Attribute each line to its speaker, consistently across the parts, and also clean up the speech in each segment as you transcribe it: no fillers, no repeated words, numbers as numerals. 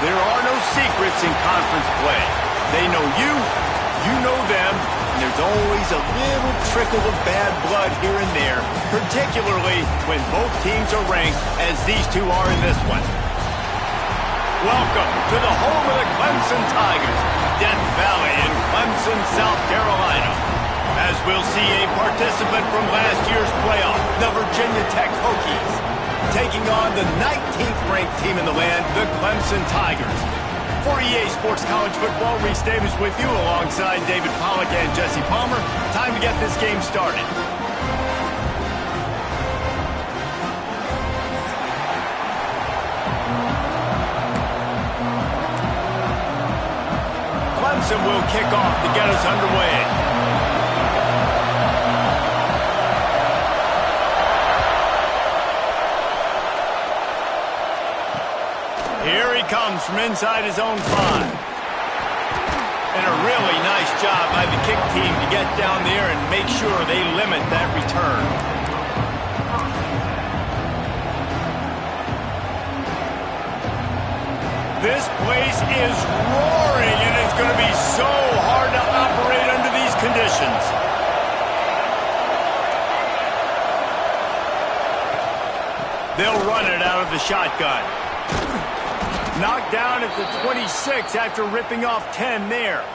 Speaker 1: There are no secrets in conference play. They know you, you know them, and there's always a little trickle of bad blood here and there, particularly when both teams are ranked as these two are in this one. Welcome to the home of the Clemson Tigers, Death Valley in Clemson, South Carolina. As we'll see a participant from last year's playoff, the Virginia Tech Hokies, taking on the 19th ranked team in the land, the Clemson Tigers. For EA Sports College Football, Reese Davis with you alongside David Pollack and Jesse Palmer. Time to get this game started. Clemson will kick off to get us underway. Here he comes from inside his own 5. And a really nice job by the kick team to get down there and make sure they limit that return. This place is roaring, and it's going to be so hard to operate under these conditions. They'll run it out of the shotgun. Knocked down at the 26 after ripping off 10 there.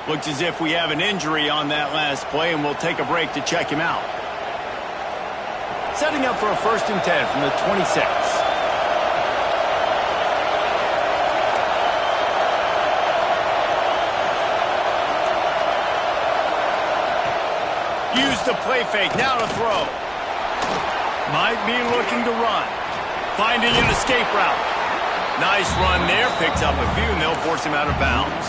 Speaker 1: Looks as if we have an injury on that last play, and we'll take a break to check him out. Setting up for a 1st and 10 from the 26. Use the play fake, now to throw. Might be looking to run. Finding an escape route. Nice run there, picks up a few, and they'll force him out of bounds.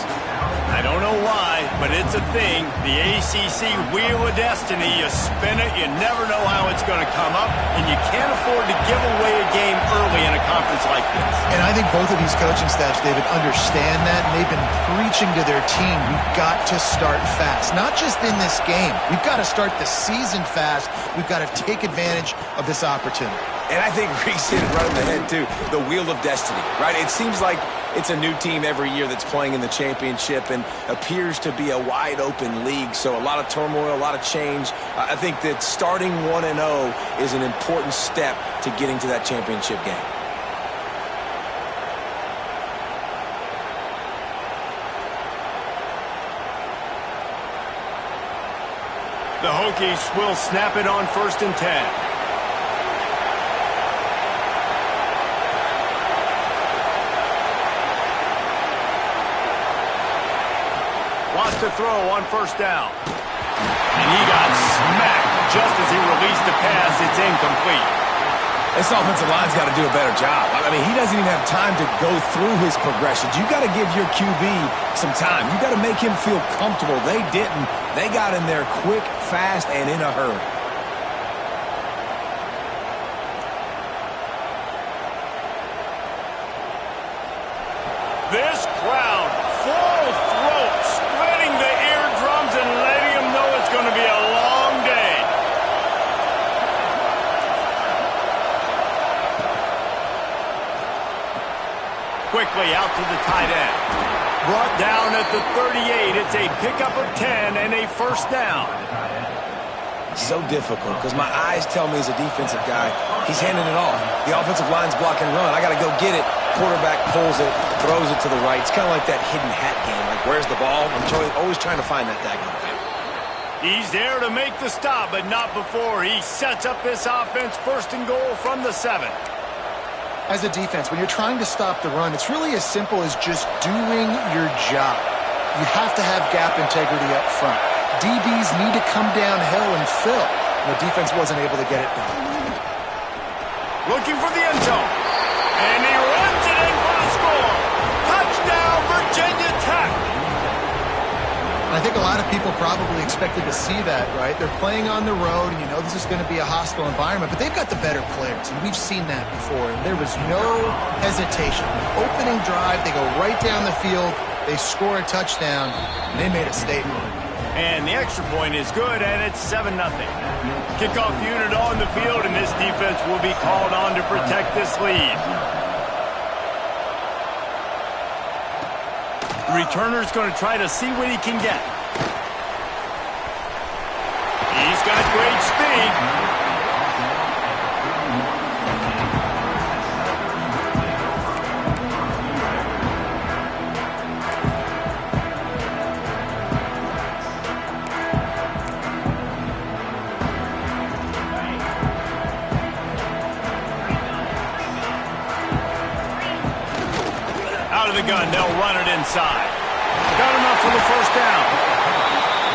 Speaker 1: I don't know why, but it's a thing. The ACC Wheel of Destiny, you spin it, you never know how it's going to come up, and you can't afford to give away a game early in a conference like this.
Speaker 2: And I think both of these coaching staffs, David, understand that, and they've been preaching to their team, we've got to start fast. Not just in this game. We've got to start the season fast. We've got to take advantage of this opportunity.
Speaker 3: And I think Reese hit it right on the head, too. The Wheel of Destiny, right? It seems like it's a new team every year that's playing in the championship and appears to be a wide-open league. So a lot of turmoil, a lot of change. I think that starting 1-0 is an important step to getting to that championship game.
Speaker 1: The Hokies will snap it on 1st and 10. Wants to throw on 1st down. And he got smacked just as he released the pass. It's incomplete.
Speaker 3: This offensive line's got to do a better job. I mean, he doesn't even have time to go through his progressions. You got to give your QB some time. You got to make him feel comfortable. They didn't. They got in there quick, fast, and in a hurry.
Speaker 1: This crowd, full throat, splitting the eardrums and letting them know it's going to be a long day. Quickly out to the tight end. Brought down at the 38. It's a pickup of 10 and a 1st down.
Speaker 3: So difficult because my eyes tell me as a defensive guy, he's handing it off. The offensive line's block and run. I got to go get it. Quarterback pulls it, throws it to the right. It's kind of like that hidden hat game. Like, where's the ball? I'm always trying to find that daggone thing.
Speaker 1: He's there to make the stop, but not before. He sets up this offense 1st and goal from the 7.
Speaker 2: As a defense, when you're trying to stop the run, it's really as simple as just doing your job. You have to have gap integrity up front. DBs need to come downhill and fill. And the defense wasn't able to get it done.
Speaker 1: Looking for the end zone. And he runs it in for the score. Touchdown, Virginia Tech.
Speaker 2: I think a lot of people probably expected to see that, right? They're playing on the road, and you know this is going to be a hostile environment, but they've got the better players, and we've seen that before. And there was no hesitation. Opening drive, they go right down the field, they score a touchdown, and they made a statement.
Speaker 1: And the extra point is good, and it's 7-0. Kickoff unit on the field, and this defense will be called on to protect this lead. The returner's going to try to see what he can get. He's got great speed. Out of the gun, they'll run it inside. Got enough for the first down.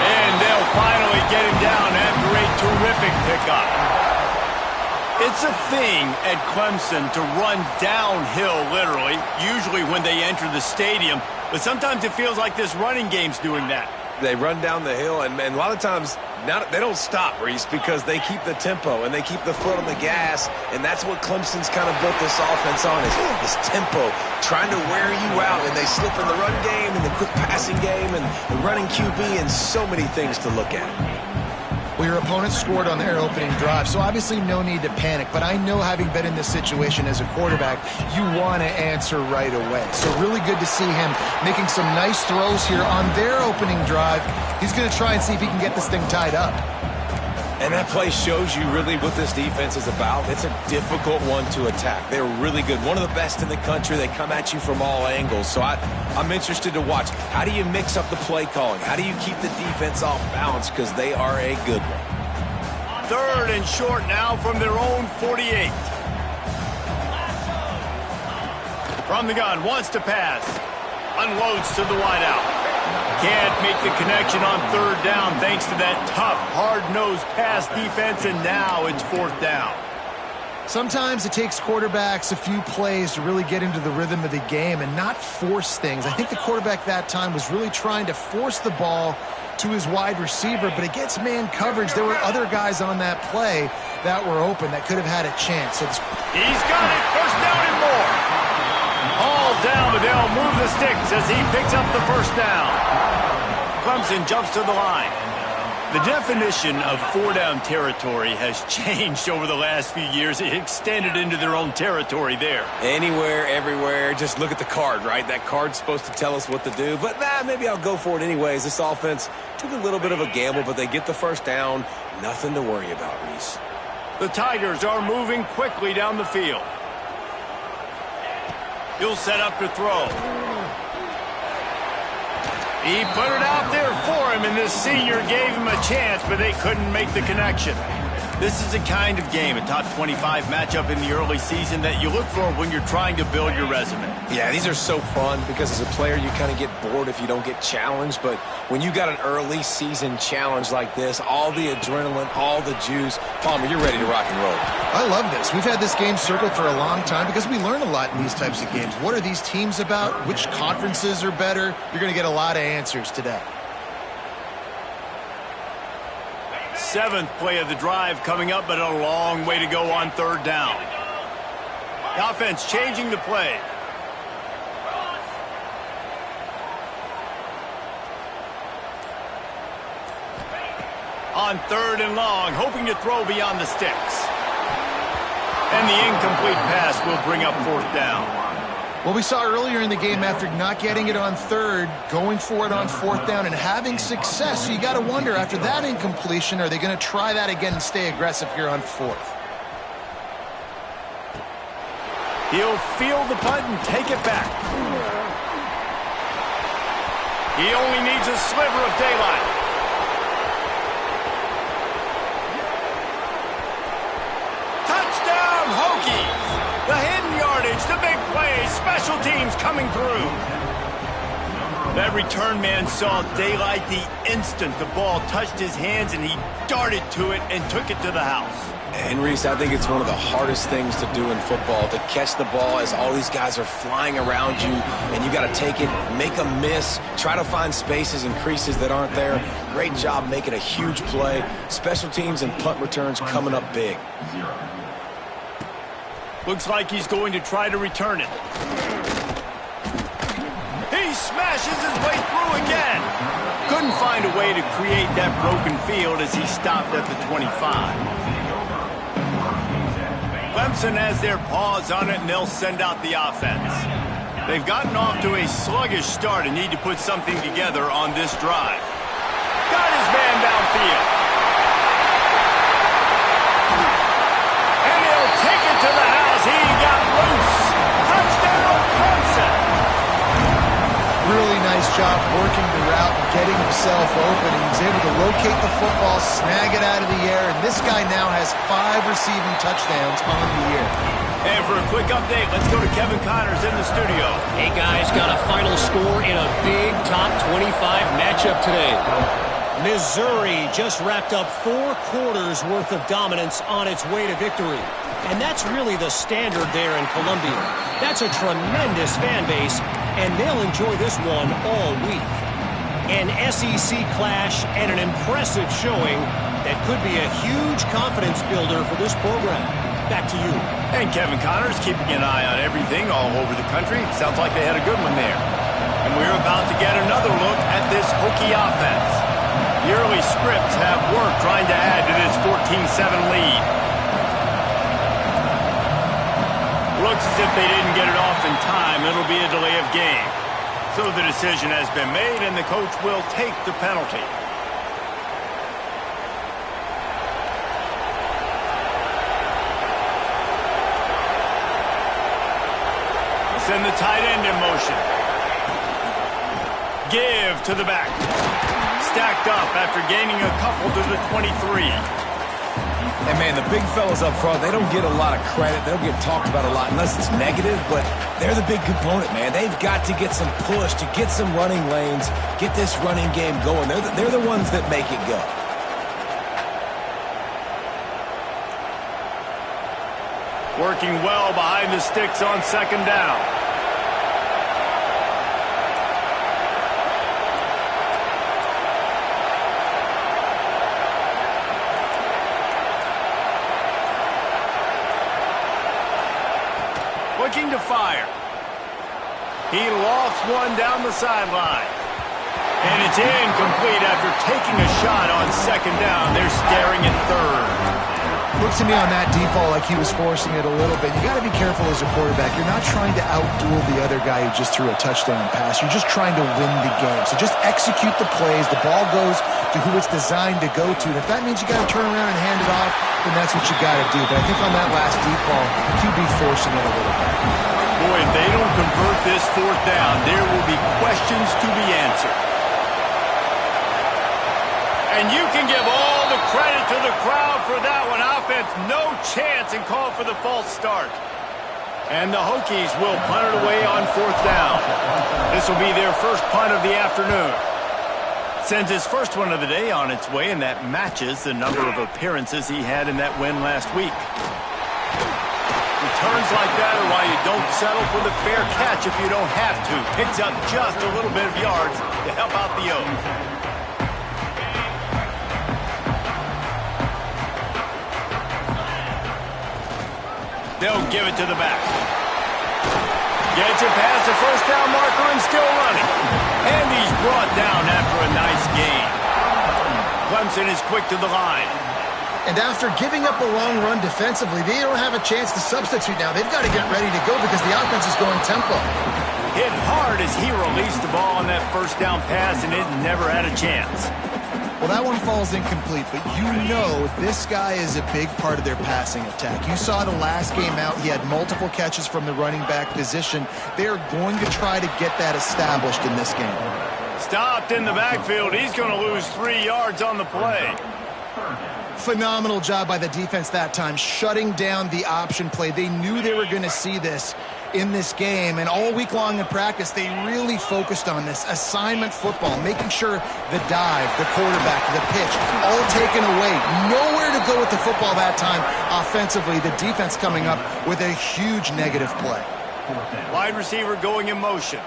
Speaker 1: And they'll finally get him down after a terrific pickup. It's a thing at Clemson to run downhill, literally, usually when they enter the stadium. But sometimes it feels like this running game's doing that.
Speaker 3: They run down the hill, and a lot of times they don't stop, Reese, because they keep the tempo and they keep the foot on the gas, and that's what Clemson's kind of built this offense on, is this tempo, trying to wear you out, and they slip in the run game and the quick passing game and the running QB and so many things to look at.
Speaker 2: Well, your opponent scored on their opening drive, so obviously no need to panic. But I know, having been in this situation as a quarterback, you want to answer right away. So really good to see him making some nice throws here on their opening drive. He's going to try and see if he can get this thing tied up.
Speaker 3: And that play shows you really what this defense is about. It's a difficult one to attack. They're really good. One of the best in the country. They come at you from all angles. So I'm interested to watch. How do you mix up the play calling? How do you keep the defense off balance? Because they are a good one.
Speaker 1: Third and short now from their own 48. From the gun, wants to pass. Unloads to the wideout. Can't make the connection on third down thanks to that tough, hard-nosed pass defense, and now it's fourth down.
Speaker 2: Sometimes it takes quarterbacks a few plays to really get into the rhythm of the game and not force things. I think the quarterback that time was really trying to force the ball to his wide receiver, but against man coverage, there were other guys on that play that were open that could have had a chance. So
Speaker 1: he's got it, first down and more. All down, but they'll move the sticks as he picks up the first down. Clemson jumps to the line. The definition of four-down territory has changed over the last few years. It extended into their own territory there.
Speaker 3: Anywhere, everywhere. Just look at the card, right? That card's supposed to tell us what to do. But maybe I'll go for it anyways. This offense took a little bit of a gamble, but they get the first down. Nothing to worry about, Reese.
Speaker 1: The Tigers are moving quickly down the field. He'll set up to throw. He put it out there for him, and this senior gave him a chance, but they couldn't make the connection. This is the kind of game, a top 25 matchup in the early season, that you look for when you're trying to build your resume.
Speaker 3: Yeah, these are so fun because as a player, you kind of get bored if you don't get challenged. But when you got an early season challenge like this, all the adrenaline, all the juice, Palmer, you're ready to rock and roll.
Speaker 2: I love this. We've had this game circled for a long time because we learn a lot in these types of games. What are these teams about? Which conferences are better? You're going to get a lot of answers today.
Speaker 1: Seventh play of the drive coming up, but a long way to go on third down. The offense changing the play. On third and long, hoping to throw beyond the sticks. And the incomplete pass will bring up fourth down.
Speaker 2: Well, we saw earlier in the game, after not getting it on third, going for it on fourth down and having success. So you got to wonder, after that incompletion, are they going to try that again and stay aggressive here on fourth?
Speaker 1: He'll field the punt and take it back. He only needs a sliver of daylight. Touchdown, Hokies! The hidden yardage, the big play, special teams coming through. That return man saw daylight the instant the ball touched his hands, and he darted to it and took it to the house.
Speaker 3: And, Reese, I think it's one of the hardest things to do in football, to catch the ball as all these guys are flying around you, and you got to take it, make a miss, try to find spaces and creases that aren't there. Great job making a huge play. Special teams and punt returns coming up big.
Speaker 1: Looks like he's going to try to return it. He smashes his way through again. Couldn't find a way to create that broken field as he stopped at the 25. Clemson has their paws on it, and they'll send out the offense. They've gotten off to a sluggish start and need to put something together on this drive. Got his man downfield. And he'll take it to the house. He got loose. Touchdown, Clemson.
Speaker 2: Really nice job working the route and getting himself open. He was able to locate the football, snag it out of the air, and this guy now has 5 receiving touchdowns on the year.
Speaker 1: And for a quick update, let's go to Kevin Connors in the studio.
Speaker 4: Hey, guys, got a final score in a big top 25 matchup today. Missouri just wrapped up 4 quarters worth of dominance on its way to victory. And that's really the standard there in Columbia. That's a tremendous fan base, and they'll enjoy this one all week. An SEC clash and an impressive showing that could be a huge confidence builder for this program. Back to you.
Speaker 1: And Kevin Connors keeping an eye on everything all over the country. Sounds like they had a good one there. And we're about to get another look at this Hokie offense. The early scripts have worked trying to add to this 14-7 lead. Looks as if they didn't get it off in time. It'll be a delay of game. So the decision has been made, and the coach will take the penalty. Send the tight end in motion. Give to the back. Stacked up after gaining a couple to the 23.
Speaker 3: And, man, the big fellas up front, they don't get a lot of credit. They don't get talked about a lot unless it's negative, but they're the big component, man. They've got to get some push, to get some running lanes, get this running game going. They're the ones that make it go.
Speaker 1: Working well behind the sticks on second down. Looking to fire. He lofts one down the sideline. And it's incomplete after taking a shot on second down. They're staring at third.
Speaker 2: Looks to me on that deep ball like he was forcing it a little bit. You got to be careful as a quarterback. You're not trying to outduel the other guy who just threw a touchdown pass. You're just trying to win the game. So just execute the plays. The ball goes to who it's designed to go to. And if that means you got to turn around and hand it off, then that's what you got to do. But I think on that last deep ball, QB forcing it a little bit.
Speaker 1: Boy, if they don't convert this fourth down, there will be questions to be answered. And you can give all the credit to the crowd for that one. Offense, no chance, and call for the false start. And the Hokies will punt it away on fourth down. This will be their first punt of the afternoon. Sends his first one of the day on its way, and that matches the number of appearances he had in that win last week. Returns like that are why you don't settle for the fair catch if you don't have to. Picks up just a little bit of yards to help out the O's. They'll give it to the back. Gets it past the first down marker and still running. And he's brought down after a nice gain. Clemson is quick to the line.
Speaker 2: And after giving up a long run defensively, they don't have a chance to substitute now. They've got to get ready to go because the offense is going tempo.
Speaker 1: Hit hard as he released the ball on that first down pass, and it never had a chance.
Speaker 2: Well, that one falls incomplete, but you know this guy is a big part of their passing attack. You saw the last game out. He had multiple catches from the running back position. They're going to try to get that established in this game.
Speaker 1: Stopped in the backfield. He's going to lose 3 yards on the play.
Speaker 2: Phenomenal job by the defense that time, shutting down the option play. They knew they were going to see this in this game, and all week long in practice, they really focused on this assignment football, making sure the dive, the quarterback, the pitch, all taken away. Nowhere to go with the football that time offensively. The defense coming up with a huge negative play.
Speaker 1: Wide receiver going in motion.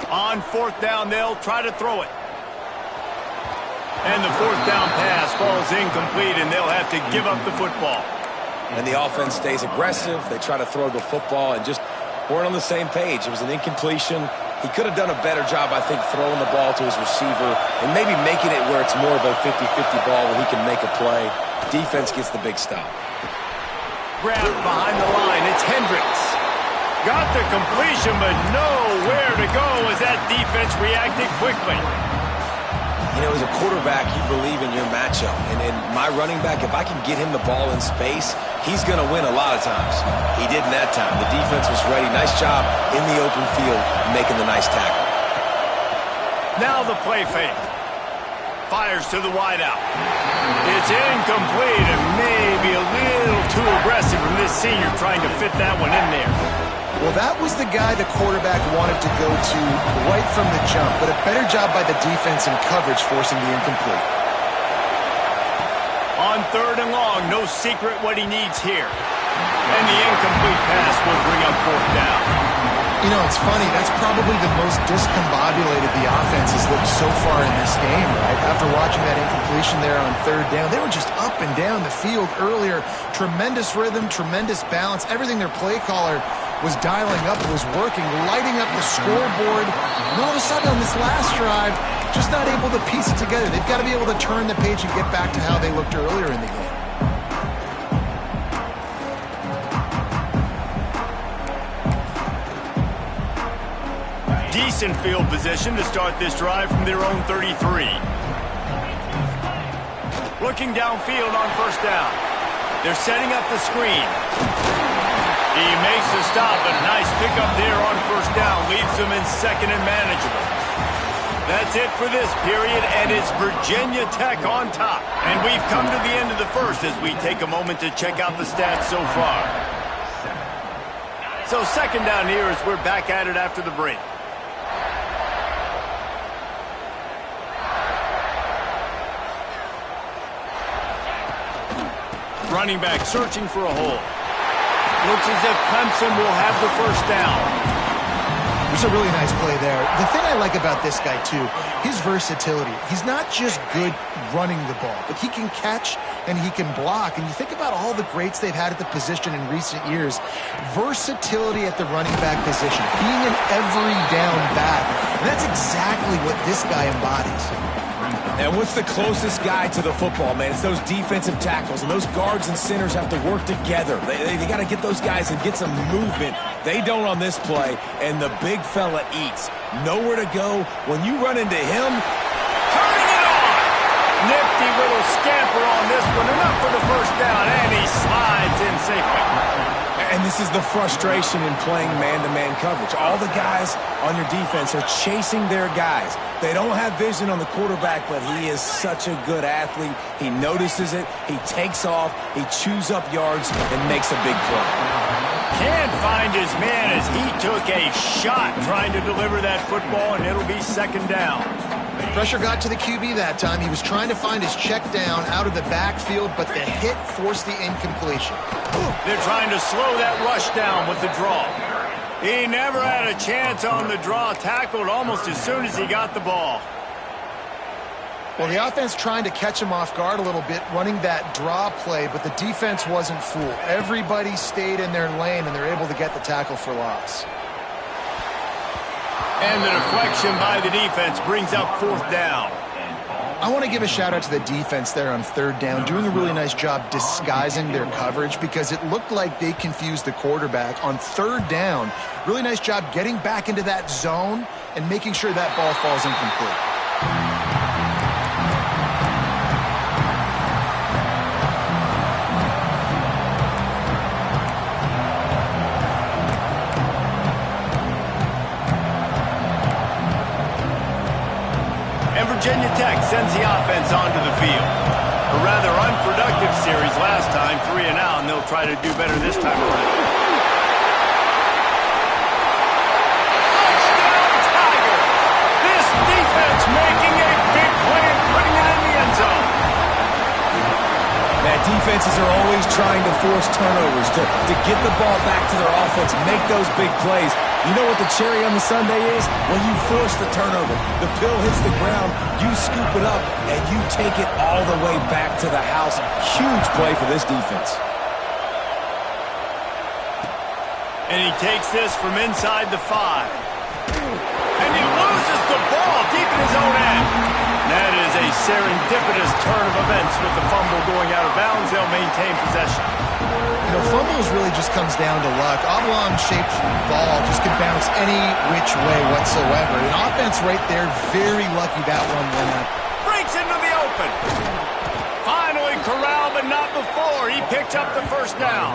Speaker 1: On fourth down, they'll try to throw it. And the fourth down pass falls incomplete, and they'll have to give up the football.
Speaker 3: And the offense stays aggressive. They try to throw the football and just weren't on the same page. It was an incompletion. He could have done a better job, I think, throwing the ball to his receiver and maybe making it where it's more of a 50-50 ball where he can make a play. Defense gets the big stop.
Speaker 1: Grabbed behind the line. It's Hendricks. Got the completion, but nowhere to go as that defense reacted quickly.
Speaker 3: You know, as a quarterback, you believe in your matchup. And my running back, if I can get him the ball in space, he's going to win a lot of times. He did in that time. The defense was ready. Nice job in the open field making the nice tackle.
Speaker 1: Now the play fake. Fires to the wideout. It's incomplete and maybe a little too aggressive from this senior trying to fit that one in there.
Speaker 2: Well, that was the guy the quarterback wanted to go to right from the jump, but a better job by the defense in coverage forcing the incomplete.
Speaker 1: On 3rd and long, no secret what he needs here. And the incomplete pass will bring up 4th down.
Speaker 2: You know, it's funny. That's probably the most discombobulated the offense has looked so far in this game, right? After watching that incompletion there on 3rd down, they were just up and down the field earlier. Tremendous rhythm, tremendous balance. Everything their play caller was dialing up was working, lighting up the scoreboard. And all of a sudden on this last drive, just not able to piece it together. They've got to be able to turn the page and get back to how they looked earlier in the game.
Speaker 1: Decent field position to start this drive from their own 33. Looking downfield on 1st down. They're setting up the screen. He makes the stop, but a nice pickup there on 1st down. Leaves them in 2nd and manageable. That's it for this period, and it's Virginia Tech on top. And we've come to the end of the 1st as we take a moment to check out the stats so far. So 2nd down here as we're back at it after the break. Running back searching for a hole. Looks as if Clemson will have the 1st down.
Speaker 2: It's a really nice play there. The thing I like about this guy, too, his versatility. He's not just good running the ball, but he can catch and he can block. And you think about all the greats they've had at the position in recent years. Versatility at the running back position. Being an every down back. And that's exactly what this guy embodies.
Speaker 3: And what's the closest guy to the football, man? It's those defensive tackles, and those guards and centers have to work together. They got to get those guys and get some movement. They don't on this play, and the big fella eats. Nowhere to go. When you run into him,
Speaker 1: turning it on! Nifty little scamper on this one. Enough for the 1st down, and he slides in safely.
Speaker 3: And this is the frustration in playing man-to-man coverage. All the guys on your defense are chasing their guys. They don't have vision on the quarterback, but he is such a good athlete. He notices it, he takes off, he chews up yards, and makes a big play.
Speaker 1: Can't find his man as he took a shot trying to deliver that football, and it'll be 2nd down.
Speaker 2: Pressure got to the QB that time. He was trying to find his check down out of the backfield, but the hit forced the incompletion.
Speaker 1: They're trying to slow that rush down with the draw. He never had a chance on the draw, tackled almost as soon as he got the ball.
Speaker 2: Well, the offense trying to catch him off guard a little bit, running that draw play, but the defense wasn't fooled. Everybody stayed in their lane, and they're able to get the tackle for loss.
Speaker 1: And the deflection by the defense brings up 4th down.
Speaker 2: I want to give a shout-out to the defense there on 3rd down, doing a really nice job disguising their coverage because it looked like they confused the quarterback on 3rd down. Really nice job getting back into that zone and making sure that ball falls incomplete.
Speaker 1: Virginia Tech sends the offense onto the field. A rather unproductive series last time, 3 and out, and they'll try to do better this time around. Touchdown, Tiger! This defense making a big play and putting it in the end zone.
Speaker 3: That defenses are always trying to force turnovers to get the ball back to their offense, make those big plays. You know what the cherry on the sundae is? When you force the turnover, the pill hits the ground, you scoop it up, and you take it all the way back to the house. Huge play for this defense.
Speaker 1: And he takes this from inside the 5. And he loses the ball deep in his own end. That is a a serendipitous turn of events with the fumble going out of bounds. They'll maintain possession.
Speaker 2: You know, fumbles really just comes down to luck. Oblong-shaped ball just can bounce any which way whatsoever. An offense right there, very lucky that one went up.
Speaker 1: Breaks into the open. Finally corralled, but not before. He picked up the first down.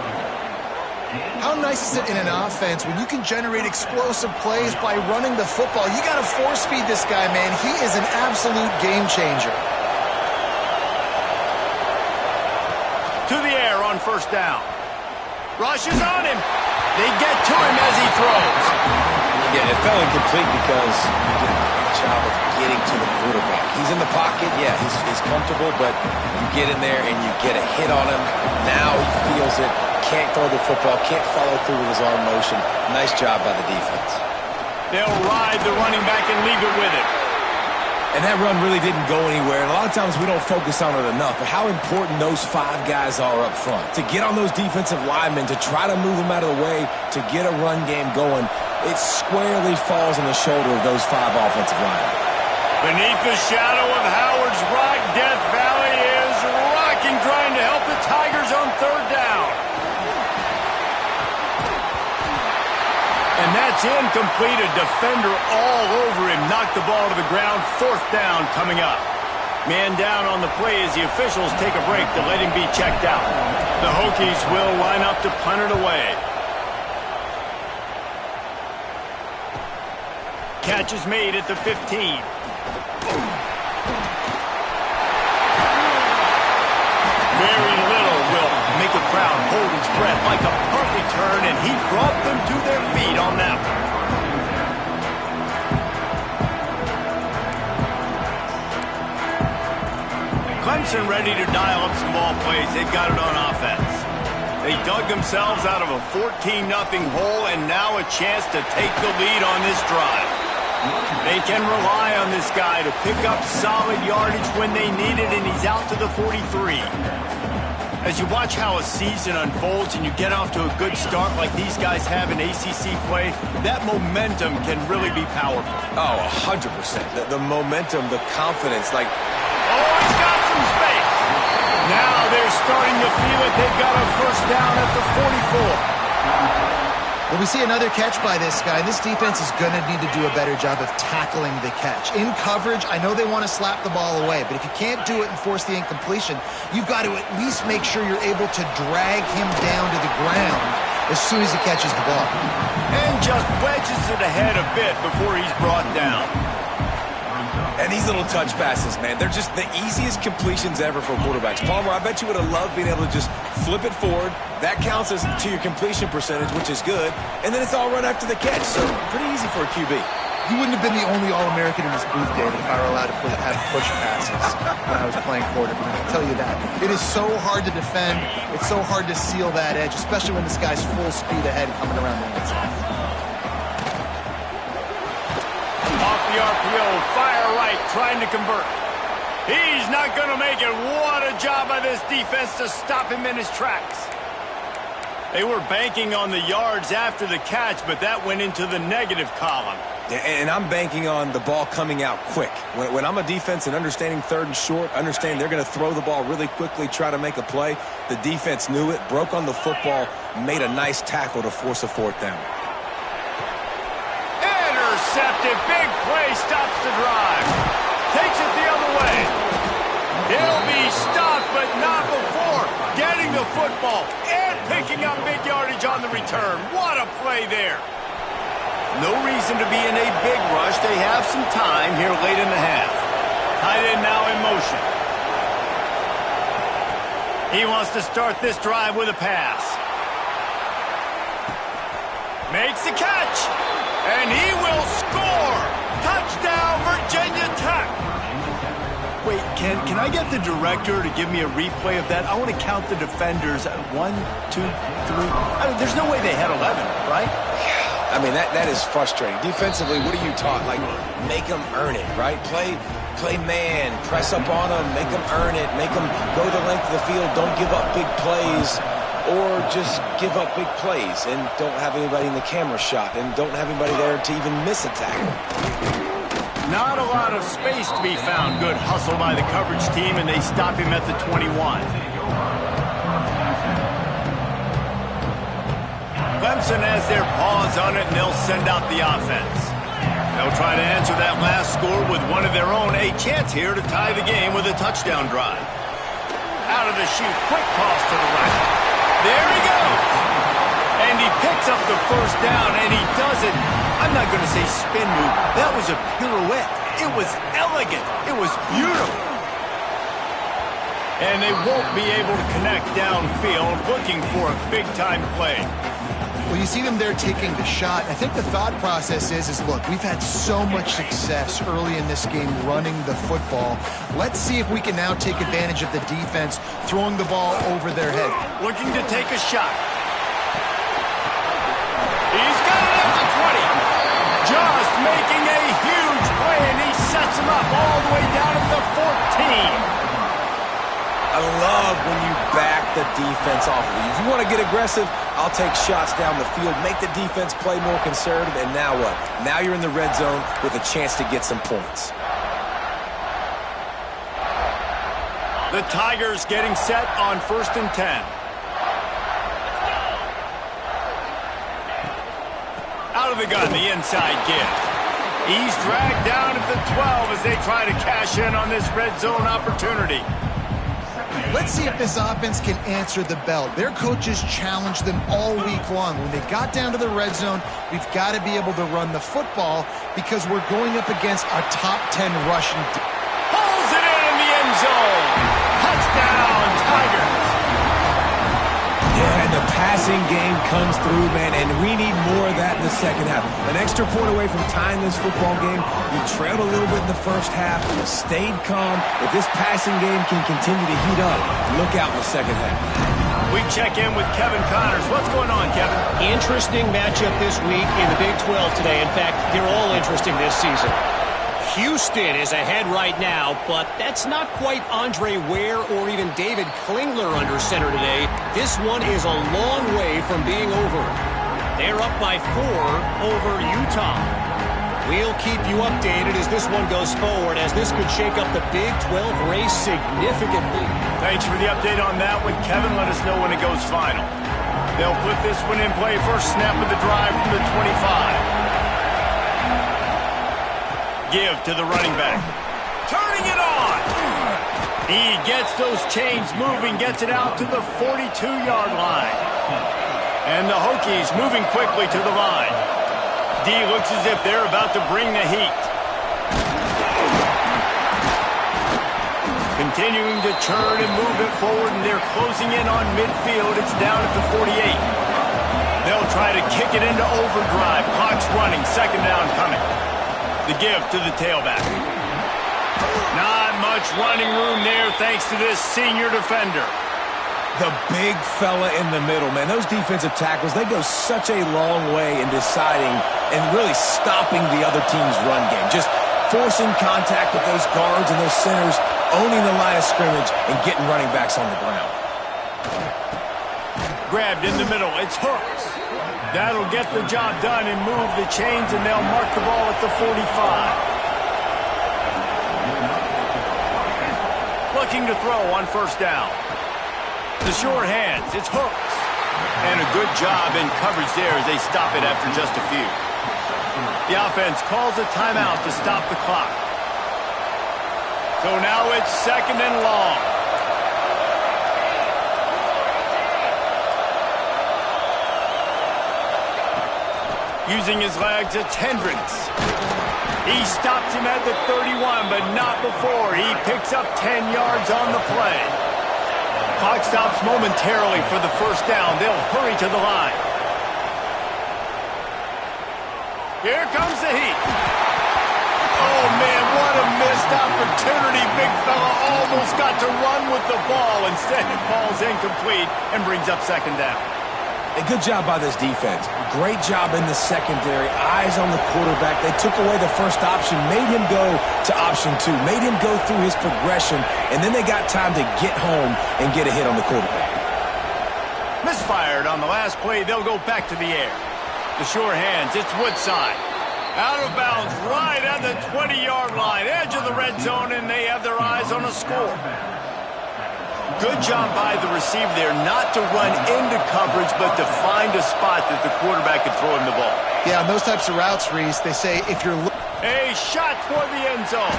Speaker 2: How nice is it in an offense when you can generate explosive plays by running the football? You got to force feed this guy, man. He is an absolute game changer.
Speaker 1: To the air on first down. Rushes on him. They get to him as he throws.
Speaker 3: Yeah, it fell incomplete because he did a great job of getting to the quarterback. He's in the pocket. Yeah, he's comfortable, but you get in there and you get a hit on him. Now he feels it. Can't throw the football, can't follow through with his arm motion. Nice job by the defense.
Speaker 1: They'll ride the running back and leave it with him.
Speaker 3: And that run really didn't go anywhere. And a lot of times we don't focus on it enough, but how important those 5 guys are up front. To get on those defensive linemen, to try to move them out of the way, to get a run game going, it squarely falls on the shoulder of those 5 offensive linemen.
Speaker 1: Beneath the shadow of Howard's rock, Death Valley is rocking, trying to help the Tigers on third down. And that's incomplete. A defender all over him. Knocked the ball to the ground. Fourth down coming up. Man down on the play as the officials take a break to let him be checked out. The Hokies will line up to punt it away. Catch is made at the 15. Very little will make a crowd hold its breath like a punt return, and he brought them to their feet on that one. Clemson ready to dial up some ball plays. They've got it on offense. They dug themselves out of a 14-0 hole, and now a chance to take the lead on this drive. They can rely on this guy to pick up solid yardage when they need it, and he's out to the 43. As you watch how a season unfolds and you get off to a good start like these guys have in ACC play, that momentum can really be powerful.
Speaker 3: Oh, 100%. The momentum, the confidence, like...
Speaker 1: Oh, he's got some space. Now they're starting to feel it. They've got a first down at the 44.
Speaker 2: Well, we see another catch by this guy. This defense is going to need to do a better job of tackling the catch. In coverage, I know they want to slap the ball away, but if you can't do it and force the incompletion, you've got to at least make sure you're able to drag him down to the ground as soon as he catches the ball.
Speaker 1: And just wedges it ahead a bit before he's brought down.
Speaker 3: And these little touch passes, man, they're just the easiest completions ever for quarterbacks. Palmer, I bet you would have loved being able to just flip it forward. That counts as to your completion percentage, which is good. And then it's all run after the catch, so pretty easy for a QB.
Speaker 2: You wouldn't have been the only All-American in this booth, David, if I were allowed to have push passes when I was playing quarterback. I'll tell you that. It is so hard to defend. It's so hard to seal that edge, especially when this guy's full speed ahead coming around the inside.
Speaker 1: Off the RPO, fire right, trying to convert. He's not going to make it. What a job by this defense to stop him in his tracks. They were banking on the yards after the catch, but that went into the negative column.
Speaker 3: And I'm banking on the ball coming out quick. When I'm a defense and understanding third and short, understanding they're going to throw the ball really quickly, try to make a play, the defense knew it, broke on the football, made a nice tackle to force a fourth down.
Speaker 1: Intercepted, big play, stops the drive. Takes it the other way. He'll be stopped, but not before getting the football and picking up big yardage on the return. What a play there. No reason to be in a big rush. They have some time here late in the half. Tight end now in motion. He wants to start this drive with a pass. Makes the catch. And he will score! Touchdown, Virginia Tech! Wait, can I get the director to give me a replay of that? I want to count the defenders. 1, 2, 3. I mean, there's no way they had 11, right?
Speaker 3: I mean, that is frustrating. Defensively, what are you taught? Like, make them earn it, right? Play man, press up on them, make them earn it, make them go the length of the field, don't give up big plays. Or just give up big plays and don't have anybody in the camera shot and don't have anybody there to even miss a tackle.
Speaker 1: Not a lot of space to be found. Good hustle by the coverage team, and they stop him at the 21. Clemson has their paws on it, and they'll send out the offense. They'll try to answer that last score with one of their own. A chance here to tie the game with a touchdown drive. Out of the chute, quick toss to the right. There he goes. And he picks up the first down, and he does it. I'm not going to say spin move. That was a pirouette. It was elegant. It was beautiful. And they won't be able to connect downfield, looking for a big-time play.
Speaker 2: Well, you see them there taking the shot. I think the thought process is look, we've had so much success early in this game running the football. Let's see if we can now take advantage of the defense throwing the ball over their head.
Speaker 1: Looking to take a shot. He's got it at the 20. Just making a huge play, and he sets him up all the way down to the 14.
Speaker 3: I love when you back the defense off of you. If you want to get aggressive, I'll take shots down the field, make the defense play more conservative, and now what? Now you're in the red zone with a chance to get some points.
Speaker 1: The Tigers getting set on 1st and 10. Out of the gun, the inside give. He's dragged down at the 12 as they try to cash in on this red zone opportunity.
Speaker 2: Let's see if this offense can answer the bell. Their coaches challenged them all week long. When they got down to the red zone, we've got to be able to run the football because we're going up against our top 10 rushing.
Speaker 1: Pulls it in the end zone. Touchdown, Tigers.
Speaker 3: Yeah, and the passing game comes through, man, and we need more of that in the second half. An extra point away from tying this football game. We trailed a little bit in the first half, stayed calm. If this passing game can continue to heat up, look out in the second half.
Speaker 1: We check in with Kevin Connors. What's going on, Kevin?
Speaker 4: Interesting matchup this week in the Big 12 today. In fact, they're all interesting this season. Houston is ahead right now, but that's not quite Andre Ware or even David Klingler under center today. This one is a long way from being over. They're up by 4 over Utah. We'll keep you updated as this one goes forward, as this could shake up the Big 12 race significantly.
Speaker 1: Thanks for the update on that one, Kevin. Let us know when it goes final. They'll put this one in play. First snap of the drive from the 25. Give to the running back. Turning it on. He gets those chains moving, gets it out to the 42-yard line. And the Hokies moving quickly to the line. D looks as if they're about to bring the heat. Continuing to turn and move it forward, and they're closing in on midfield. It's down at the 48. They'll try to kick it into overdrive. Clock's running. Second down coming. The give to the tailback. Not much running room there thanks to this senior defender.
Speaker 3: The big fella in the middle, man. Those defensive tackles, they go such a long way in deciding and really stopping the other team's run game. Just forcing contact with those guards and those centers, owning the line of scrimmage, and getting running backs on the ground.
Speaker 1: Grabbed in the middle. It's Hooks. That'll get the job done and move the chains, and they'll mark the ball at the 45. Looking to throw on first down. The sure hands. It's Hooks. And a good job in coverage there as they stop it after just a few. The offense calls a timeout to stop the clock. So now it's second and long. Using his legs, it's Hendricks. He stops him at the 31, but not before. He picks up 10 yards on the play. Clock stops momentarily for the first down. They'll hurry to the line. Here comes the heat. Oh, man, what a missed opportunity. Big fella almost got to run with the ball. Instead, it falls incomplete and brings up second down.
Speaker 3: A good job by this defense. Great job in the secondary. Eyes on the quarterback. They took away the first option, made him go to option 2, made him go through his progression, and then they got time to get home and get a hit on the quarterback.
Speaker 1: Misfired on the last play. They'll go back to the air. The sure hands. It's Woodside. Out of bounds, right at the 20-yard line, edge of the red zone, and they have their eyes on a score. Good job by the receiver there, not to run into coverage, but to find a spot that the quarterback could throw him the ball.
Speaker 2: Yeah, on those types of routes, Reese, they say if you're...
Speaker 1: A shot toward the end zone.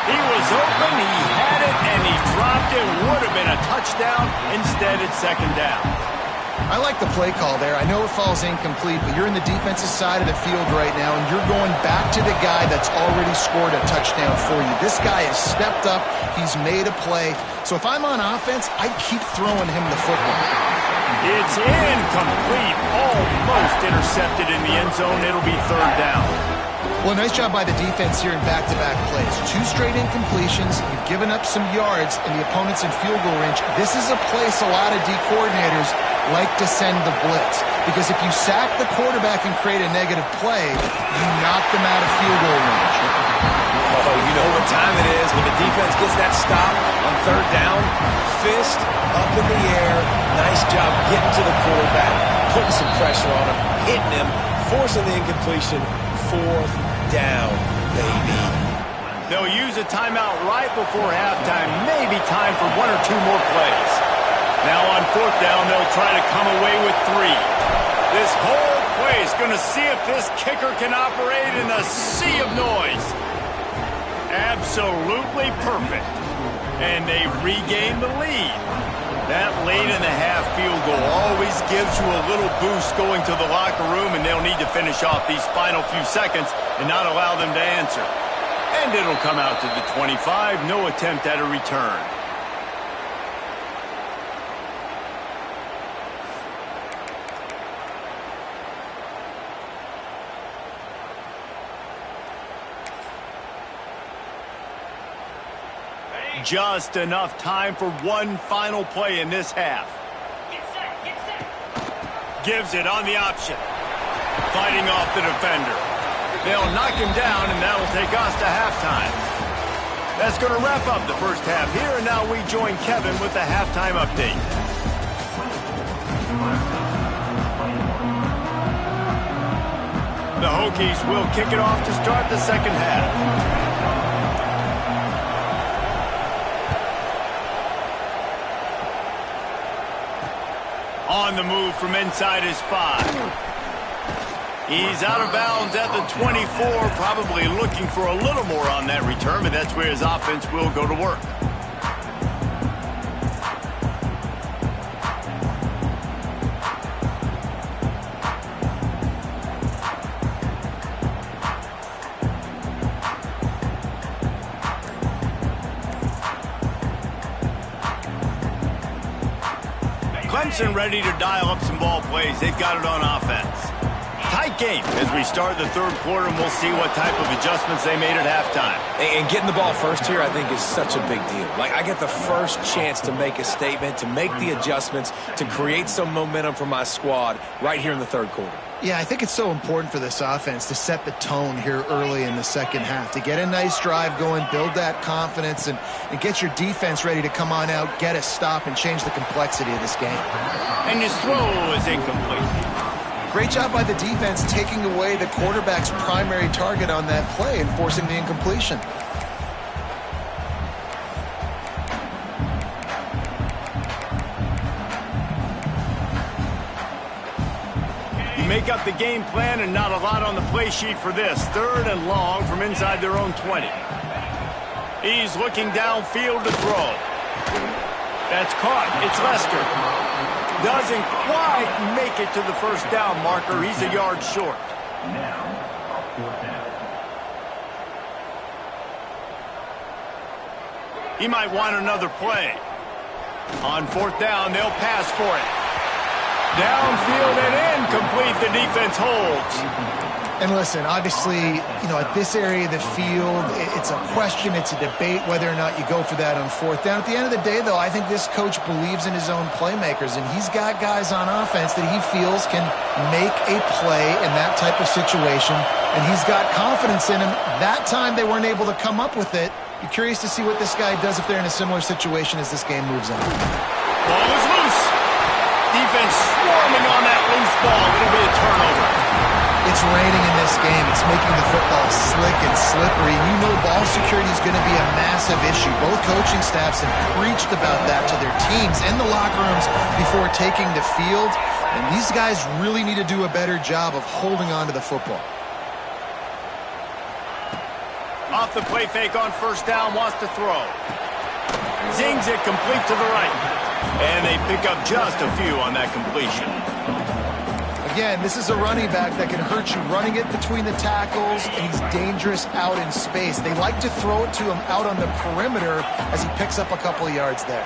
Speaker 1: He was open, he had it, and he dropped it. Would have been a touchdown. Instead, it's second down.
Speaker 2: I like the play call there. I know it falls incomplete, but you're in the defensive side of the field right now, and you're going back to the guy that's already scored a touchdown for you. This guy has stepped up. He's made a play. So if I'm on offense, I keep throwing him the football.
Speaker 1: It's incomplete. Almost intercepted in the end zone. It'll be third down.
Speaker 2: Well, nice job by the defense here in back-to-back plays. 2 straight incompletions. You've given up some yards, and the opponent's in field goal range. This is a place a lot of D coordinators like to send the blitz, because if you sack the quarterback and create a negative play, you knock them out of field goal range.
Speaker 3: Oh, you know what time it is when the defense gets that stop on third down. Fist up in the air. Nice job getting to the quarterback, putting some pressure on him, hitting him, forcing the incompletion. Fourth down, baby.
Speaker 1: They'll use a timeout right before halftime. Maybe time for 1 or 2 more plays. Now on fourth down, they'll try to come away with 3. This whole play is going to see if this kicker can operate in a sea of noise. Absolutely perfect. And they've regained the lead. That late-in-the-half field goal always gives you a little boost going to the locker room, and they'll need to finish off these final few seconds and not allow them to answer. And it'll come out to the 25. No attempt at a return. Just enough time for one final play in this half.
Speaker 5: Get set.
Speaker 1: Gives it on the option. Fighting off the defender. They'll knock him down, and that'll take us to halftime. That's going to wrap up the first half here, and now we join Kevin with the halftime update. The Hokies will kick it off to start the second half. On the move from inside his 5. He's out of bounds at the 24, probably looking for a little more on that return, but that's where his offense will go to work. Clemson ready to dial up some ball plays. They've got it on offense. Tight game as we start the third quarter, and we'll see what type of adjustments they made at halftime.
Speaker 3: And getting the ball first here, I think, is such a big deal. Like, I get the first chance to make a statement, to make the adjustments, to create some momentum for my squad right here in the third quarter.
Speaker 2: Yeah, I think it's so important for this offense to set the tone here early in the second half, to get a nice drive going, build that confidence, and get your defense ready to come on out, get a stop, and change the complexity of this game.
Speaker 1: And his throw is incomplete.
Speaker 2: Great job by the defense taking away the quarterback's primary target on that play and forcing the incompletion.
Speaker 1: Make up the game plan, and not a lot on the play sheet for this. Third and long from inside their own 20. He's looking downfield to throw. That's caught. It's Lester. Doesn't quite make it to the first down marker. He's a yard short. He might want another play. On fourth down, they'll pass for it. Downfield and incomplete. The defense holds.
Speaker 2: And listen, obviously, at this area of the field, it's a question, it's a debate whether or not you go for that on fourth down. At the end of the day, though, I think this coach believes in his own playmakers, and he's got guys on offense that he feels can make a play in that type of situation, and he's got confidence in him. That time they weren't able to come up with it. Be curious to see what this guy does if they're in a similar situation as this game moves on.
Speaker 1: Ball is loose. Defense swarming on that loose ball. It'll be a turnover.
Speaker 2: It's raining in this game. It's making the slick and slippery. You know ball security is going to be a massive issue. Both coaching staffs have preached about that to their teams and the locker rooms before taking the field. And these guys really need to do a better job of holding on to the football.
Speaker 1: Off the play fake on first down, wants to throw. Zings it complete to the right. And they pick up just a few on that completion.
Speaker 2: Again, this is a running back that can hurt you running it between the tackles, and he's dangerous out in space. They like to throw it to him out on the perimeter as he picks up a couple of yards there.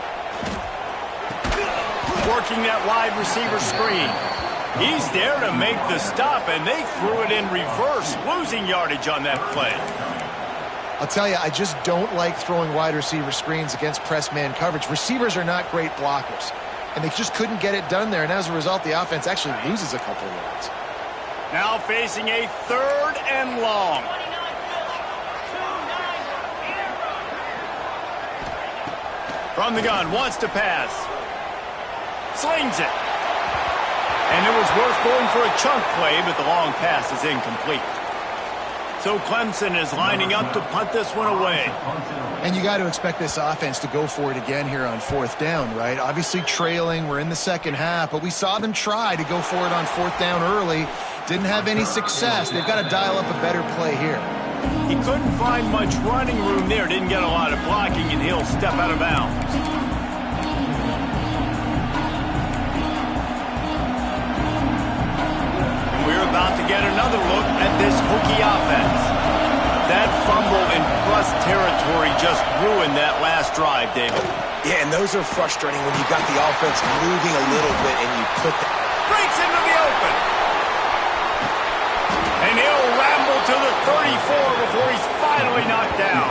Speaker 1: Working that wide receiver screen. He's there to make the stop, and they threw it in reverse, losing yardage on that play.
Speaker 2: I'll tell you, I just don't like throwing wide receiver screens against press man coverage. Receivers are not great blockers, and they just couldn't get it done there, and as a result, the offense actually loses a couple of yards.
Speaker 1: Now facing a 3rd and long. From the gun, wants to pass. Slings it. And it was worth going for a chunk play, but the long pass is incomplete. So Clemson is lining up to punt this one away.
Speaker 2: And you got to expect this offense to go for it again here on 4th down, right? Obviously trailing, we're in the second half, but we saw them try to go for it on 4th down early. Didn't have any success. They've got to dial up a better play here.
Speaker 1: He couldn't find much running room there, didn't get a lot of blocking, and he'll step out of bounds. We're about to get another look at this Hokie offense. That fumble in plus territory just ruined that last drive, David.
Speaker 3: Yeah, and those are frustrating when you got the offense moving a little bit and you put that.
Speaker 1: Breaks into the open. And he'll ramble to the 34 before he's finally knocked down.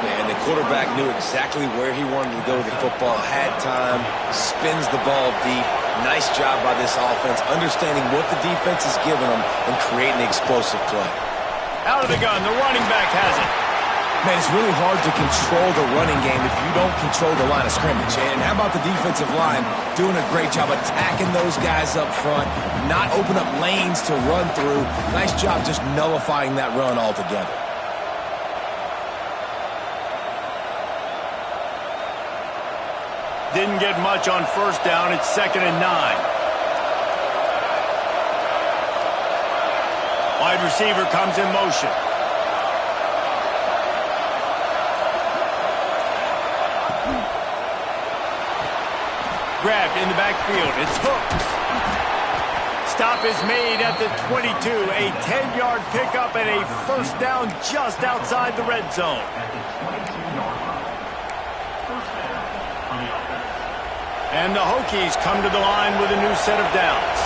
Speaker 3: Man, the quarterback knew exactly where he wanted to go with the football, had time, spins the ball deep. Nice job by this offense, understanding what the defense is giving them and creating the explosive play.
Speaker 1: Out of the gun, the running back has it.
Speaker 3: Man, it's really hard to control the running game if you don't control the line of scrimmage. And how about the defensive line doing a great job attacking those guys up front, not open up lanes to run through. Nice job just nullifying that run altogether.
Speaker 1: Didn't get much on first down. It's 2nd and 9. Wide receiver comes in motion. Grabbed in the backfield. It's hooked. Stop is made at the 22. A 10-yard pickup and a first down just outside the red zone. And the Hokies come to the line with a new set of downs.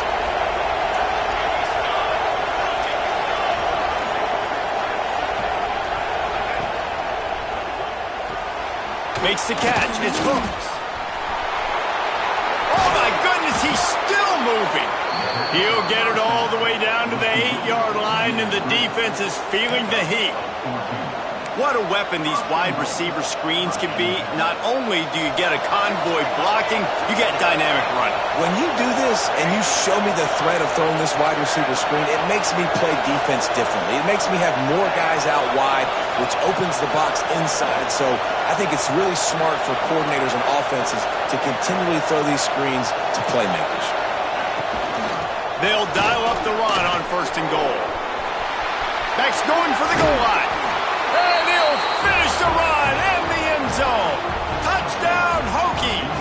Speaker 1: Makes the catch. It's hooked. Oh, my goodness, he's still moving. He'll get it all the way down to the 8-yard line, and the defense is feeling the heat. What a weapon these wide receiver screens can be. Not only do you get a convoy blocking, you get dynamic running.
Speaker 3: When you do this and you show me the threat of throwing this wide receiver screen, it makes me play defense differently. It makes me have more guys out wide, which opens the box inside. So I think it's really smart for coordinators and offenses to continually throw these screens to playmakers.
Speaker 1: They'll dial up the run on 1st and goal. Max going for the goal line. And he'll finish the run in the end zone. Touchdown, Hokies.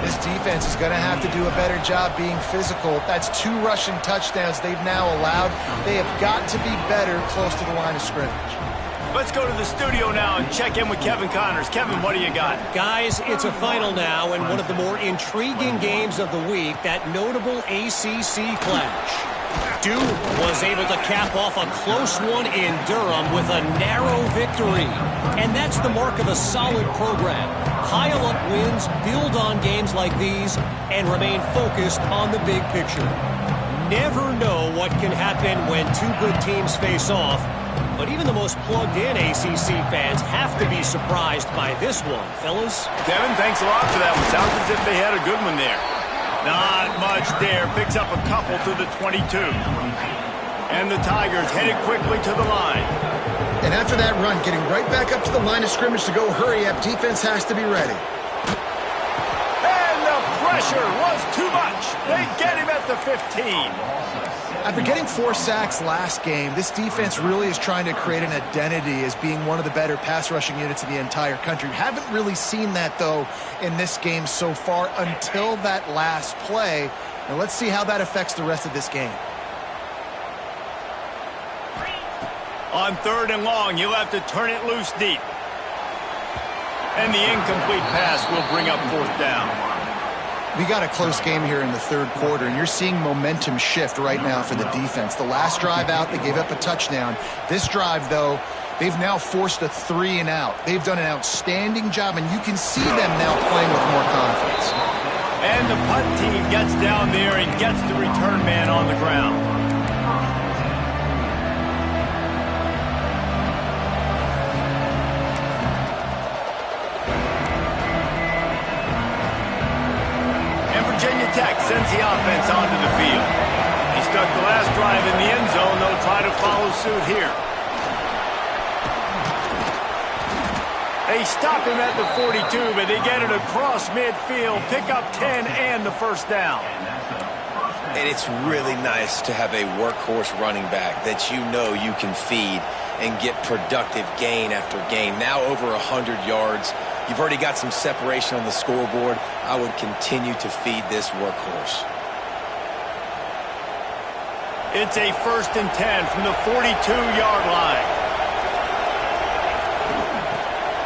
Speaker 2: This defense is going to have to do a better job being physical. That's 2 rushing touchdowns they've now allowed. They have got to be better close to the line of scrimmage.
Speaker 1: Let's go to the studio now and check in with Kevin Connors. Kevin, what do you got?
Speaker 4: Guys, it's a final now, and one of the more intriguing games of the week, that notable ACC clash. Duke was able to cap off a close one in Durham with a narrow victory. And that's the mark of a solid program. Pile up wins, build on games like these, and remain focused on the big picture. Never know what can happen when 2 good teams face off, but even the most plugged-in ACC fans have to be surprised by this one, fellas.
Speaker 1: Kevin, thanks a lot for that one. Sounds as if they had a good one there. Not much there. Picks up a couple to the 22. And the Tigers headed quickly to the line.
Speaker 2: And after that run, getting right back up to the line of scrimmage to go hurry up, defense has to be ready.
Speaker 1: And the pressure was too much. They get him at the 15.
Speaker 2: After getting 4 sacks last game, this defense really is trying to create an identity as being one of the better pass rushing units in the entire country. Haven't really seen that, though, in this game so far until that last play. Now let's see how that affects the rest of this game.
Speaker 1: On 3rd and long, you'll have to turn it loose deep. And the incomplete pass will bring up 4th down.
Speaker 2: We got a close game here in the 3rd quarter, and you're seeing momentum shift right now for the defense. The last drive out, they gave up a touchdown. This drive, though, they've now forced a 3 and out. They've done an outstanding job, and you can see them now playing with more confidence.
Speaker 1: And the punt team gets down there and gets the return man on the ground. Tech sends the offense onto the field. He stuck the last drive in the end zone. They'll try to follow suit here. They stop him at the 42, but they get it across midfield, pick up 10 and the 1st down.
Speaker 3: And it's really nice to have a workhorse running back that you know you can feed and get productive gain after gain. Now over 100 yards. You've already got some separation on the scoreboard. I would continue to feed this workhorse.
Speaker 1: It's a 1st and 10 from the 42-yard line.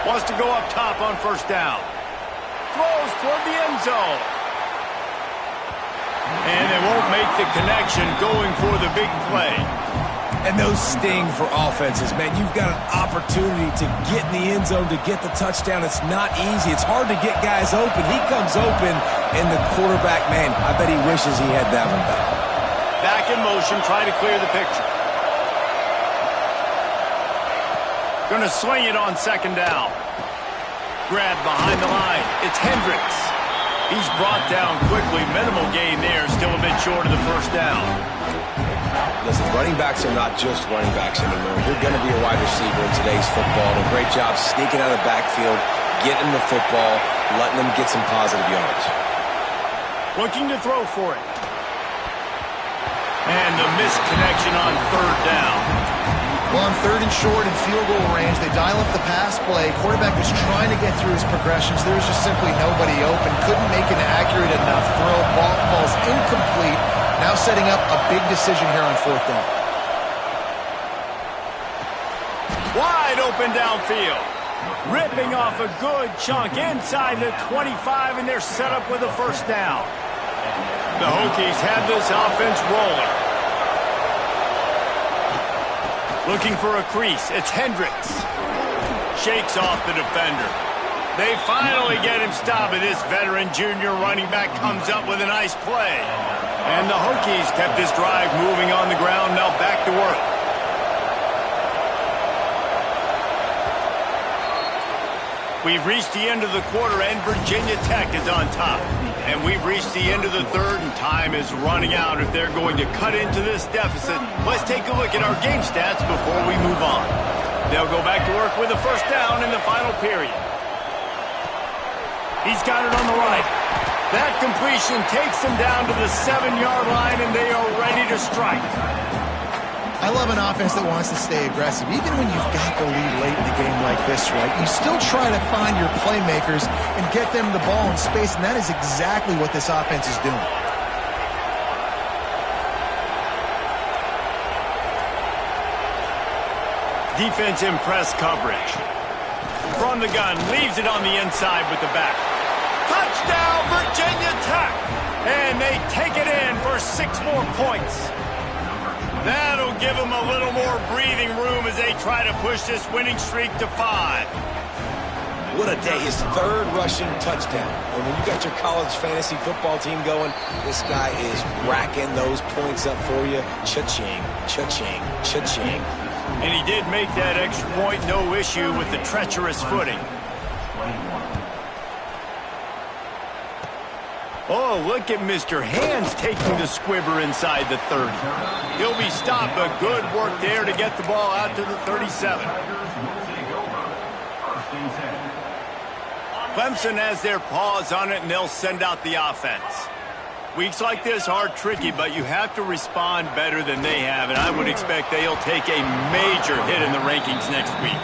Speaker 1: Wants to go up top on 1st down. Throws toward the end zone. And they won't make the connection going for the big play.
Speaker 3: And those sting for offenses, man. You've got an opportunity to get in the end zone, to get the touchdown. It's not easy. It's hard to get guys open. He comes open, and the quarterback, man, I bet he wishes he had that one back.
Speaker 1: Back in motion, try to clear the picture. Going to swing it on 2nd down. Grab behind the line. It's Hendricks. He's brought down quickly. Minimal gain there. Still a bit short of the 1st down.
Speaker 3: Listen, running backs are not just running backs anymore. You're going to be a wide receiver in today's football. And a great job sneaking out of the backfield, getting the football, letting them get some positive yards.
Speaker 1: Looking to throw for it. And the missed connection on 3rd down.
Speaker 2: Well, on 3rd and short and field goal range, they dial up the pass play. Quarterback was trying to get through his progressions. There was just simply nobody open. Couldn't make an accurate enough throw. Ball's incomplete. Now setting up a big decision here on 4th down.
Speaker 1: Wide open downfield. Ripping off a good chunk inside the 25, and they're set up with a 1st down. The Hokies have this offense rolling. Looking for a crease. It's Hendricks. Shakes off the defender. They finally get him stopped, and this veteran junior running back comes up with a nice play. And the Hokies kept this drive moving on the ground. Now back to work. We've reached the end of the quarter, and Virginia Tech is on top. And we've reached the end of the 3rd, and time is running out if they're going to cut into this deficit. Let's take a look at our game stats before we move on. They'll go back to work with a 1st down in the final period. He's got it on the right. That completion takes them down to the 7-yard line, and they are ready to strike.
Speaker 2: I love an offense that wants to stay aggressive. Even when you've got the lead late in the game like this, right, you still try to find your playmakers and get them the ball in space, and that is exactly what this offense is doing.
Speaker 1: Defense in press coverage. From the gun, leaves it on the inside with the back. Touchdown, Virginia Tech! And they take it in for 6 more points. That'll give them a little more breathing room as they try to push this winning streak to 5.
Speaker 3: What a day. His 3rd rushing touchdown. And when you got your college fantasy football team going, this guy is racking those points up for you. Cha-ching, cha-ching, cha-ching.
Speaker 1: And he did make that extra point, no issue with the treacherous footing. Oh, look at Mr. Hands taking the squibber inside the 30. He'll be stopped, but good work there to get the ball out to the 37. Clemson has their paws on it, and they'll send out the offense. Weeks like this are tricky, but you have to respond better than they have, and I would expect they'll take a major hit in the rankings next week.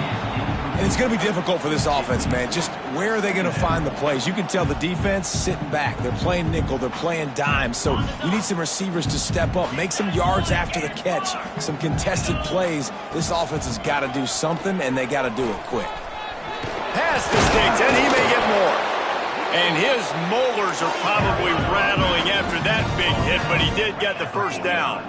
Speaker 3: And it's going to be difficult for this offense, man. Just where are they going to find the plays? You can tell the defense sitting back. They're playing nickel. They're playing dime. So you need some receivers to step up, make some yards after the catch, some contested plays. This offense has got to do something, and they got to do it quick.
Speaker 1: Pass the sticks, and he may get more. And his molars are probably rattling after that big hit, but he did get the first down.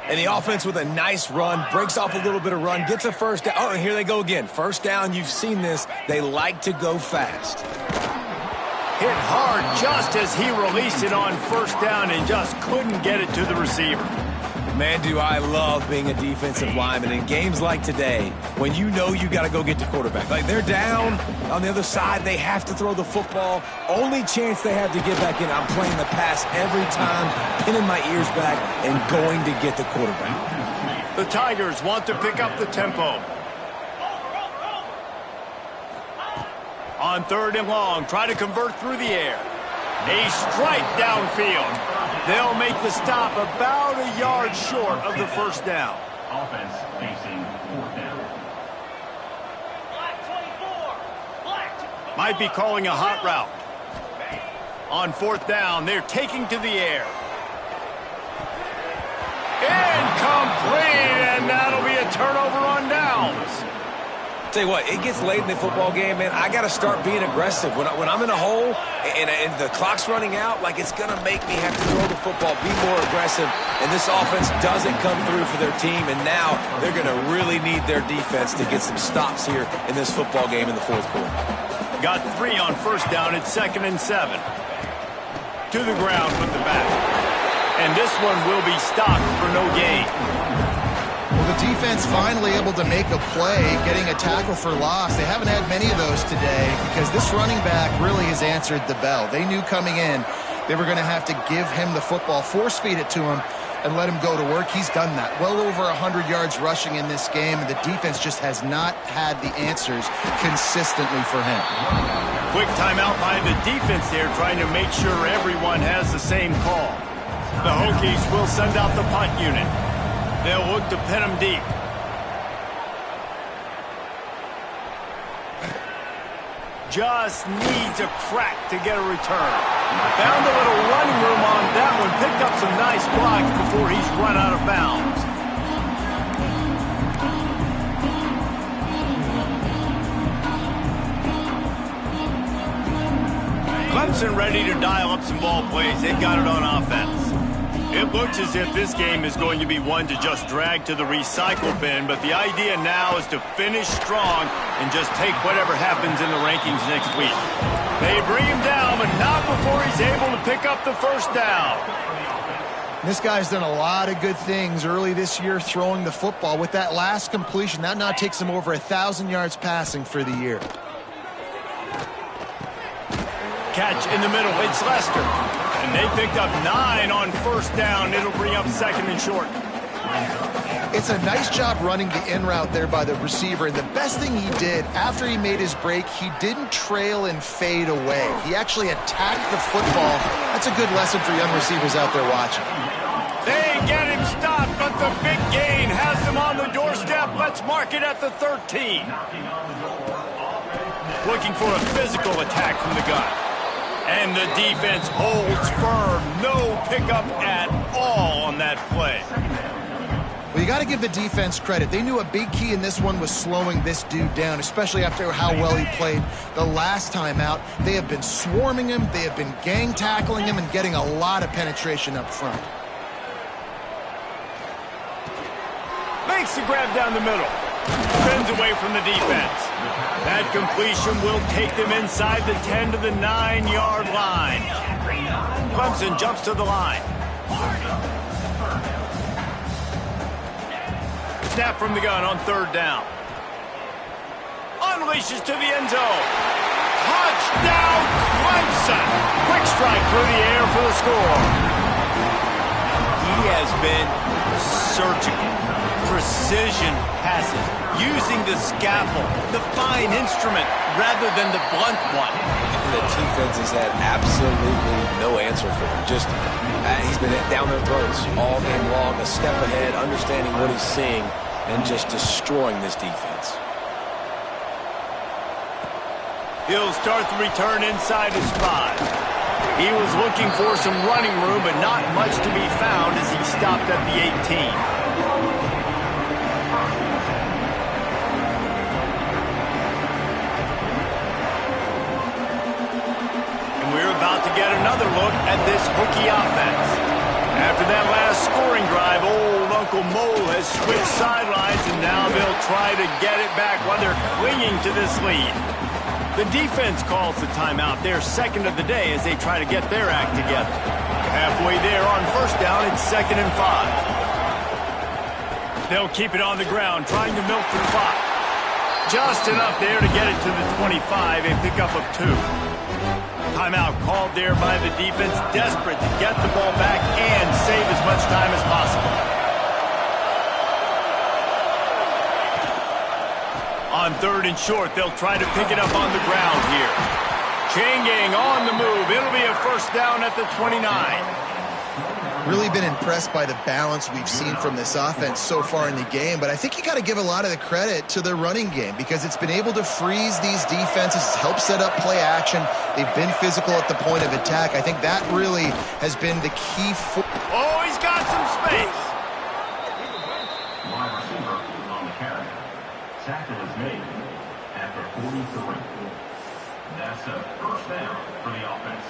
Speaker 3: And the offense with a nice run, breaks off a little bit of run, gets a first down. Oh, and here they go again. First down, you've seen this. They like to go fast.
Speaker 1: Hit hard just as he released it on first down and just couldn't get it to the receiver.
Speaker 3: Man, do I love being a defensive lineman in games like today when you know you got to go get the quarterback. Like, they're down on the other side. They have to throw the football. Only chance they have to get back in. I'm playing the pass every time, pinning my ears back and going to get the quarterback.
Speaker 1: The Tigers want to pick up the tempo. On 3rd and long, try to convert through the air. A strike downfield. They'll make the stop about a yard short of the first down.
Speaker 5: Offense facing 4th down. Black 24. Black.
Speaker 1: Might be calling a hot route. On 4th down, they're taking to the air. Incomplete, and that'll be a turnover on downs.
Speaker 3: Tell you what, it gets late in the football game, man. I got to start being aggressive. When I'm in a hole and the clock's running out, like, it's going to make me have to throw the football, be more aggressive. And this offense doesn't come through for their team, and now they're going to really need their defense to get some stops here in this football game in the 4th quarter.
Speaker 1: Got 3 on first down. It's 2nd and 7. To the ground with the back. And this one will be stopped for no gain.
Speaker 2: Well, the defense finally able to make a play, getting a tackle for loss. They haven't had many of those today because this running back really has answered the bell. They knew coming in they were going to have to give him the football, force feed it to him, and let him go to work. He's done that. Well over 100 yards rushing in this game, and the defense just has not had the answers consistently for him.
Speaker 1: Quick timeout by the defense there, trying to make sure everyone has the same call. The Hokies will send out the punt unit. They'll look to pin him deep. Just needs a crack to get a return. Found a little running room on that one. Picked up some nice blocks before he's run out of bounds. Clemson ready to dial up some ball plays. They've got it on offense. It looks as if this game is going to be one to just drag to the recycle bin, but the idea now is to finish strong and just take whatever happens in the rankings next week. They bring him down, but not before he's able to pick up the first down.
Speaker 2: This guy's done a lot of good things early this year throwing the football. With that last completion, that now takes him over 1,000 yards passing for the year.
Speaker 1: Catch in the middle. It's Lester. And they picked up 9 on first down. It'll bring up 2nd and short.
Speaker 2: It's a nice job running the in route there by the receiver. And the best thing he did after he made his break, he didn't trail and fade away. He actually attacked the football. That's a good lesson for young receivers out there watching.
Speaker 1: They get him stopped, but the big gain has them on the doorstep. Let's mark it at the 13. Looking for a physical attack from the gun. And the defense holds firm. No pickup at all on that play.
Speaker 2: Well, you got to give the defense credit. They knew a big key in this one was slowing this dude down, especially after how well he played the last time out. They have been swarming him. They have been gang tackling him and getting a lot of penetration up front.
Speaker 1: Makes the grab down the middle. Spins away from the defense. That completion will take them inside the 10 to the 9-yard line. Clemson jumps to the line. Snap from the gun on 3rd down. Unleashes to the end zone. Touchdown, Clemson! sack. Quick strike through the air for the score. He has been surgical. Precision passes, using the scalpel, the fine instrument, rather than the blunt one.
Speaker 3: And the defense has had absolutely no answer for him. Just, he's been down their throats all game long, a step ahead, understanding what he's seeing, and just destroying this defense.
Speaker 1: He'll start the return inside his 5. He was looking for some running room, but not much to be found as he stopped at the 18. And we're about to get another look at this Hokie offense. After that last scoring drive, old Uncle Mo has switched sidelines, and now they'll try to get it back while they're clinging to this lead. The defense calls the timeout, their second of the day, as they try to get their act together. Halfway there on first down, it's 2nd and 5. They'll keep it on the ground, trying to milk the clock. Just enough there to get it to the 25, a pickup of 2. Timeout called there by the defense, desperate to get the ball back and save as much time as possible. On 3rd and short, they'll try to pick it up on the ground here. Chain gang on the move. It'll be a first down at the 29.
Speaker 2: Really been impressed by the balance we've seen from this offense so far in the game, but I think you got to give a lot of the credit to the running game because it's been able to freeze these defenses, help set up play action. They've been physical at the point of attack. I think that really has been the key.
Speaker 1: Oh, he's got some space.
Speaker 5: Wide receiver on the carry. Tackle is made at the 43. That's a first down for the offense.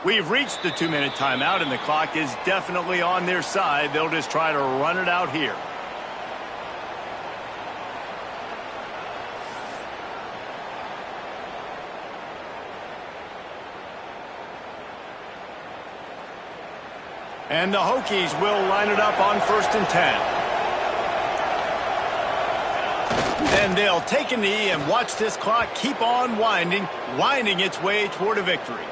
Speaker 1: We've reached the 2-minute timeout, and the clock is definitely on their side. They'll just try to run it out here. And the Hokies will line it up on 1st and 10. And they'll take a knee and watch this clock keep on winding its way toward a victory.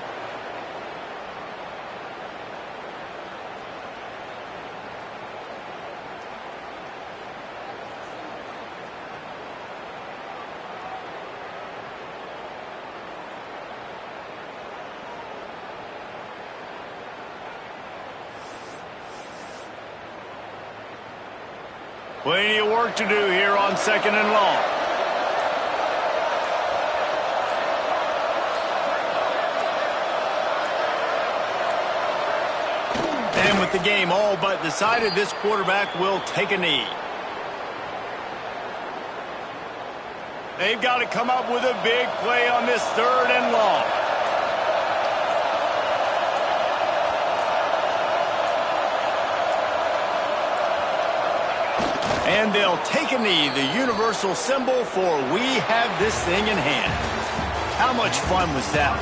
Speaker 1: Plenty of work to do here on 2nd and long. And with the game all but decided, this quarterback will take a knee. They've got to come up with a big play on this 3rd and long. And they'll take a knee, the universal symbol for we have this thing in hand. How much fun was that?